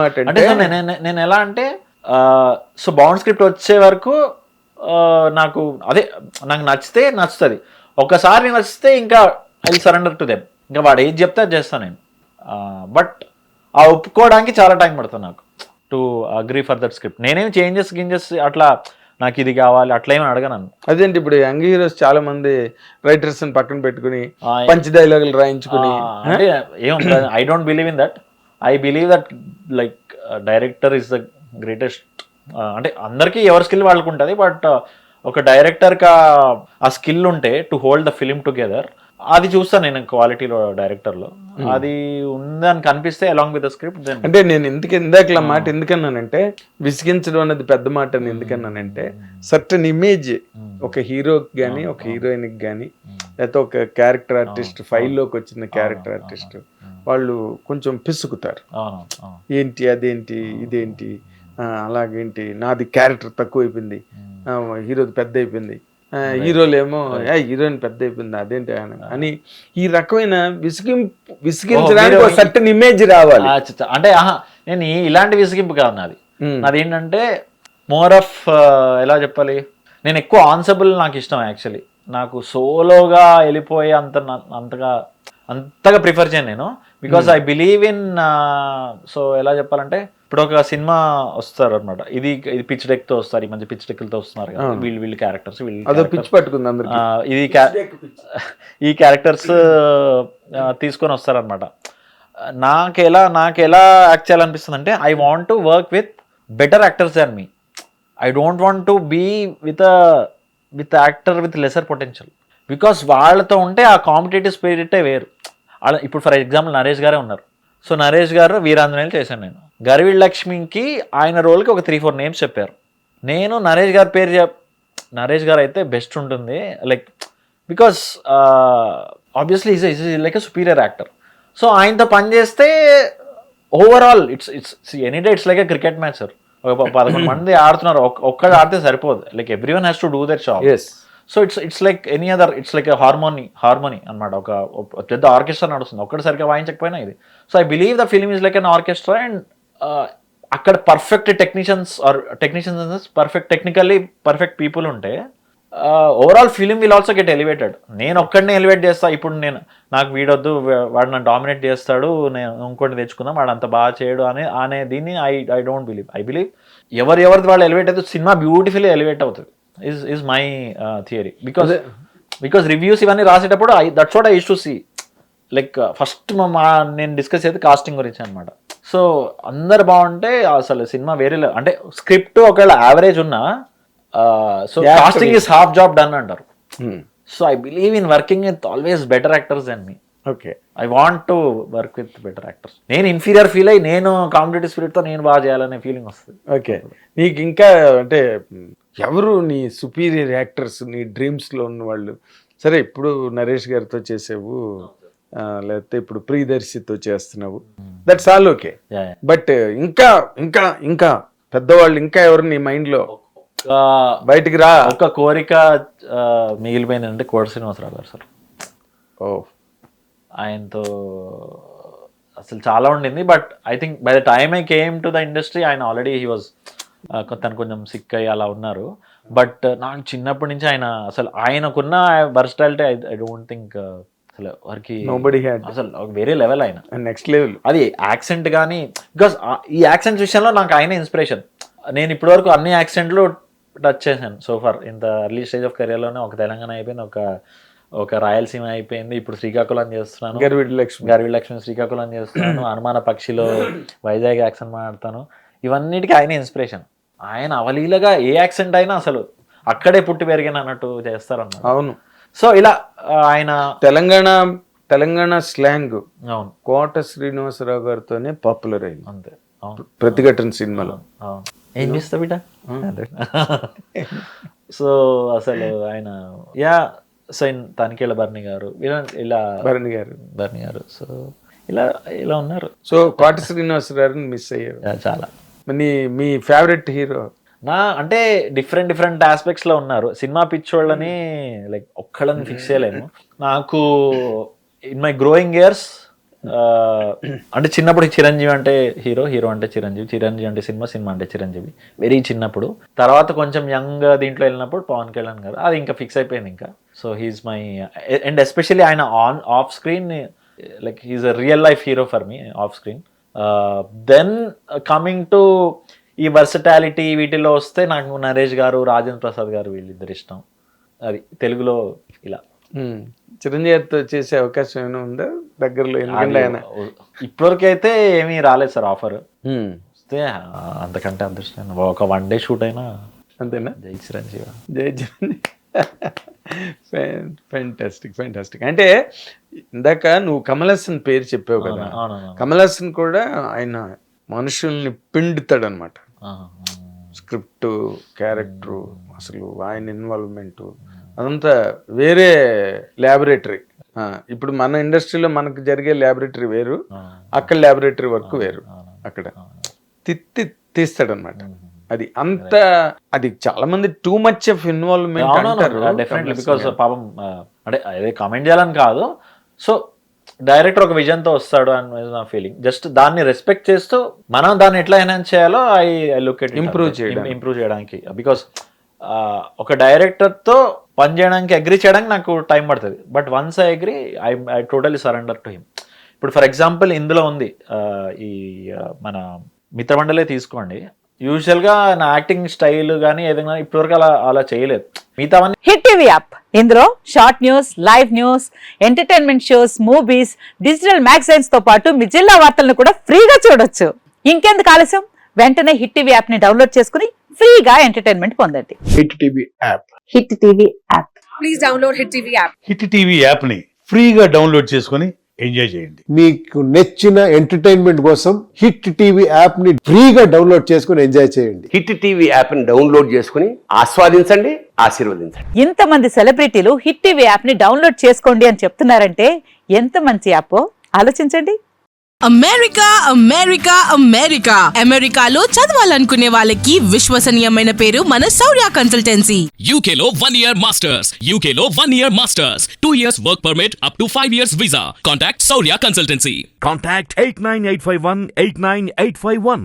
అంటే నేను ఎలా అంటే సో బౌండ్ స్క్రిప్ట్ వచ్చే వరకు నాకు నాకు నచ్చుతుంది. ఒకసారి నచ్చితే ఇంకా ఐ సరెండర్ టు దెమ్. ఇంకా వాడు ఏది చెప్తే అది చేస్తాను నేను. బట్ ఆ ఒప్పుకోవడానికి చాలా టైం పడుతుంది నాకు to agree for that script. నేనేం చేంజెస్ అట్లా నాకు ఇది కావాలి అట్లా ఏమని అడగను. అదేంటి ఇప్పుడు యంగ్ హీరోస్ చాలా మంది రైటర్స్ పక్కన పెట్టుకుని పంచ్ డైలాగులు రాయించుకుని అంటే I don't believe in that. I believe that like director is the greatest. అంటే అందరికీ ఎవరి స్కిల్ వాళ్ళకు ఉంటుంది. బట్ ఒక డైరెక్టర్కి ఆ స్కిల్ ఉంటే to hold the film together, అది చూస్తాను నేను క్వాలిటీలో డైరెక్టర్లో. అది ఉందని కనిపిస్తే అలాంగ్ విత్ ద స్క్రిప్ట్. అంటే నేను ఇందాక మాట ఎందుకన్నానంటే విసిగించడం అనేది పెద్ద మాట అని ఎందుకన్నానంటే సర్టన్ ఇమేజ్ ఒక హీరోకి కానీ ఒక హీరోయిన్కి కానీ లేకపోతే ఒక క్యారెక్టర్ ఆర్టిస్ట్ ఫైల్లోకి వచ్చిన క్యారెక్టర్ ఆర్టిస్ట్ వాళ్ళు కొంచెం పిసుకుతారు. ఏంటి అదేంటి ఇదేంటి అలాగేంటి నాది క్యారెక్టర్ తక్కువ అయిపోయింది, హీరోది పెద్ద అయిపోయింది, హీరోలు ఏమో హీరోయిన్ పెద్ద అయిపోయింది అదేంటి అని ఈ రకమైన విసిగించడానికి ఒక సర్టన్ ఇమేజ్ రావాలి. అంటే నేను ఇలాంటి విసిగింపు కాదు నాది. నాదేంటంటే మోర్ ఆఫ్ ఎలా చెప్పాలి, నేను ఎక్కువ ఆన్సబుల్ నాకు ఇష్టం. యాక్చువల్లీ నాకు సోలోగా వెళ్ళిపోయి అంతగా ప్రిఫర్ చేయను నేను. Because I believe in so ఎలా చెప్పాలంటే ఇప్పుడు ఒక సినిమా వస్తారు అనమాట, ఇది పిచ్ డెక్ తో వస్తారు, ఈ మంచి పిచ్ డెక్లతో వస్తున్నారు కదా వీళ్ళు క్యారెక్టర్స్, ఈ క్యారెక్టర్స్ తీసుకొని వస్తారనమాట. నాకు ఎలా యాక్ట్ చేయాలనిపిస్తుంది అంటే I want to work with better actors than me. I don't want to be with actor with lesser potential. Because వాళ్ళతో ఉంటే ఆ కాంపిటేటివ్ స్పిరిటే వేరు. ఇప్పుడు ఫర్ ఎగ్జాంపుల్ నరేష్ గారే ఉన్నారు. సో నరేష్ గారు వీరాంజనేయులు చేశాను నేను. గరివిల్ లక్ష్మికి ఆయన రోల్కి ఒక 3-4 నేమ్స్ చెప్పారు. నేను నరేష్ గారి పేరు నరేష్ గారు అయితే బెస్ట్ ఉంటుంది, like because obviously is like a superior actor. So ఆయనతో పనిచేస్తే overall any day it's like a cricket match sir. ఒక 11 మంది ఆడుతున్నారు, ఒక్కడు ఆడితే సరిపోదు. Like every one has to do that job. So it's like any other, it's like harmony అనమాట. ఒక పెద్ద ఆర్కెస్ట్రా నడుస్తుంది, ఒక్కటి సరిగ్గా వాయించకపోయినా ఇది. So I believe the film is like an orchestra. And అక్కడ perfect technicians perfect technically perfect people ఉంటే overall film will also get elevated. నేను ఒక్కడిని ఎలివేట్ చేస్తా. ఇప్పుడు నాకు వీడొద్దు, వాడు నన్ను డామినేట్ చేస్తాడు, నేను ఇంకోటి తెచ్చుకుందాం, వాడు అంత బాగా చేయడు అనే దీన్ని I don't believe. I believe ఎవరిది వాళ్ళు ఎలివేట్ అయితే సినిమా బ్యూటిఫుల్లీ ఎలివేట్ అవుతుంది. is my theory. Because reviews ఇవన్నీ రాసేటప్పుడు that's what I used to see. Like first నేను డిస్కస్ చేస్తే కాస్టింగ్ గురించి అనమాట. సో అందరు బాగుంటే అసలు సినిమా వేరే అంటే స్క్రిప్ట్ ఒకవేళ యావరేజ్ ఉన్నా so casting is half job done అంటారు. So I believe in working with always better actors than me. Okay, I want to work with better actors. నేను ఇన్ఫీరియర్ ఫీల్ అయ్యి నేను కాంపిటేటివ్ స్పిరిట్తో నేను బాగా చేయాలనే ఫీలింగ్ వస్తుంది. ఓకే, నీకు ఇంకా అంటే ఎవరు నీ సుపీరియర్ యాక్టర్స్ నీ డ్రీమ్స్లో ఉన్న వాళ్ళు? సరే, ఇప్పుడు నరేష్ గారితో చేసావు, లేకపోతే ఇప్పుడు ప్రియదర్శితో చేస్తున్నావు, దట్స్ ఆల్ ఓకే. బట్ ఇంకా ఇంకా ఇంకా పెద్దవాళ్ళు ఇంకా ఎవరు నీ మైండ్లో బయటికి రా? ఒక కోరిక మిగిలిపోయింది అంటే కోట శ్రీనివాసరావు గారు సార్. ఆయనతో అసలు చాలా ఉండింది. But I think by the time I came to the industry ఆయన ఆల్రెడీ హీ వాజ్ తను కొంచెం సిక్ అయ్యి అలా ఉన్నారు. బట్ నాకు చిన్నప్పటి నుంచి అసలు ఆయనకున్న వర్స్టాలిటీ ఐ డోంట్ థింక్ అసలు వారికి అసలు వేరే లెవెల్. ఆయన నెక్స్ట్ లెవెల్. అది యాక్సెంట్ కానీ, బికాస్ ఈ యాక్సెంట్ విషయంలో నాకు ఆయన ఇన్స్పిరేషన్. నేను ఇప్పటి వరకు అన్ని యాక్సెంట్లు టచ్ చేశాను సో ఫార్. ఇంత ఎర్లీ స్టేజ్ ఆఫ్ కెరియర్లోనే ఒక తెలంగాణ అయిపోయింది, ఒక రాయలసీమ అయిపోయింది, ఇప్పుడు శ్రీకాకుళం చేస్తున్నాను, గర్విల్ లక్ష్మి శ్రీకాకుళం చేస్తున్నాను, అనుమాన పక్షిలో వైజాగ్ యాక్సెంట్ మాట్లాడతాను. ఇవన్నిటికీ ఆయన ఇన్స్పిరేషన్. ఆయన అవలీలగా ఏ యాక్సెంట్ అయినా అసలు అక్కడే పుట్టి పెరిగిన అన్నట్టు చేస్తారన్నమాట. అవును. సో ఇలా ఆయన తెలంగాణ స్లాంగ్ అవును కోట శ్రీనివాసరావు గారితోనే పాపులర్ అయింది. అంతే. ప్రతిఘటన సినిమాలో ఏం చేస్తా బిడ్డ. సో అసలు ఆయన తనిఖీల భరణి గారు, ఇలా భరణి గారు, సో ఇలా ఉన్నారు. సో కోట శ్రీనివాసరావు మిస్ అయ్యారు చాలా. మీ ఫేవరెట్ హీరో? అంటే డిఫరెంట్ ఆస్పెక్ట్స్ లో ఉన్నారు. సినిమా పిచ్చోళ్ళని లైక్ ఒక్కళ్ళని ఫిక్స్ చేయలేను. నాకు ఇన్ మై గ్రోయింగ్ ఇయర్స్ అంటే చిన్నప్పుడు చిరంజీవి అంటే హీరో, హీరో అంటే చిరంజీవి, చిరంజీవి అంటే సినిమా, సినిమా అంటే చిరంజీవి, వెరీ చిన్నప్పుడు. తర్వాత కొంచెం యంగ్ దీంట్లో వెళ్ళినప్పుడు పవన్ కళ్యాణ్ గారు, అది ఇంకా ఫిక్స్ అయిపోయింది ఇంకా. So he's my, and especially ఆయన off screen like he's a real life hero for me off screen. Then coming to ఈ వర్సటాలిటీ వీటిలో వస్తే నాకు నరేష్ గారు, రాజేంద్ర ప్రసాద్ గారు వీళ్ళిద్దరు ఇష్టం. అది తెలుగులో ఇలా. చిరంజీవితో చేసే అవకాశం ఏమైనా ఉందా దగ్గరలో? ఎందుకంటే ఆయన ఇప్పటివరకు అయితే ఏమీ రాలేదు సార్ ఆఫర్. వస్తే అంతకంటే అదృష్టం, ఒక 1 day షూట్ అయినా అంతేనా? జై చిరంజీవి. జై చిరంజీవి. ఫెంటాస్టిక్. అంటే ఇందాక నువ్వు కమల్ హాసన్ పేరు చెప్పావు కదా, కమల్ హాసన్ కూడా ఆయన మనుషుల్ని పిండుతాడు అనమాట. స్క్రిప్ట్, క్యారెక్టరు, అసలు ఆయన ఇన్వాల్వ్మెంట్ అదంతా వేరే ల్యాబొరేటరీ. ఇప్పుడు మన ఇండస్ట్రీలో మనకు జరిగే ల్యాబొరేటరీ వేరు, అక్కడ ల్యాబొరేటరీ వర్క్ వేరు. అక్కడ తీస్తాడనమాట. అది అంత, అది చాలా మంది టూ మచ్ ఆఫ్ ఇన్వాల్వ్మెంట్ అంటారు. డెఫినెట్లీ, బికాస్ పాపం అంటే అదే కామెంట్ చేయాలని కాదు. సో డైరెక్టర్ ఒక విజన్ తో వస్తాడు అని నా ఫీలింగ్. జస్ట్ దాన్ని రెస్పెక్ట్ చేస్తూ మనం దాన్ని ఎట్లా ఎన్హాన్స్ చేయాలో ఐ లుక్ ఎట్ ఇంప్రూవ్ చేయడానికి. బికాస్ ఒక డైరెక్టర్ తో పని చేయడానికి అగ్రీ చేయడానికి నాకు టైం పడుతుంది. But once I agree, I totally surrender to him. ఇప్పుడు ఫర్ ఎగ్జాంపుల్ ఇందులో ఉంది ఈ మన మిత్రమండలే తీసుకోండి. యూజువల్గా నా యాక్టింగ్ స్టైల్ కానీ ఏదైనా ఇప్పటివరకు అలా చేయలేదు. మిగతావన్నీ హిట్ టీవీ యాప్, ఇందులో short news, live news, entertainment shows, movies, digital magazines తో పాటు మీ జిల్లా వార్తలను కూడా ఫ్రీగా చూడొచ్చు. ఇంకెందుకు ఆలస్యం, వెంటనే హిట్ టీవీ యాప్ ని డౌన్లోడ్ చేసుకుని ఫ్రీగా ఎంటర్టైన్మెంట్ పొందండి. Hit TV app. Hit TV app. Please download hit TV app. Hit TV app ని ఫ్రీగా డౌన్లోడ్ చేసుకొని ఎంజాయ్ చేయండి. మీకు నచ్చిన ఎంటర్టైన్మెంట్ కోసం హిట్ టీవీ యాప్ ని ఫ్రీగా డౌన్లోడ్ చేసుకుని ఎంజాయ్ చేయండి. హిట్ టీవీ యాప్ ని డౌన్లోడ్ చేసుకుని ఆస్వాదించండి, ఆశీర్వదించండి. ఇంతమంది సెలబ్రిటీలు హిట్ టీవీ యాప్ ని డౌన్లోడ్ చేసుకోండి అని చెప్తున్నారంటే ఎంత మంచి యాప్ ఆలోచించండి. అమెరికాలో చదవాలనుకునే వాళ్ళకి విశ్వసనీయమైన పేరు మన శౌర్య కన్సల్టెన్సీ. UK లో 1 year masters, UK లో 1 year masters, 2 years work permit up to 5 years visa. Contact Saurya Consultancy. Contact 89851 89851.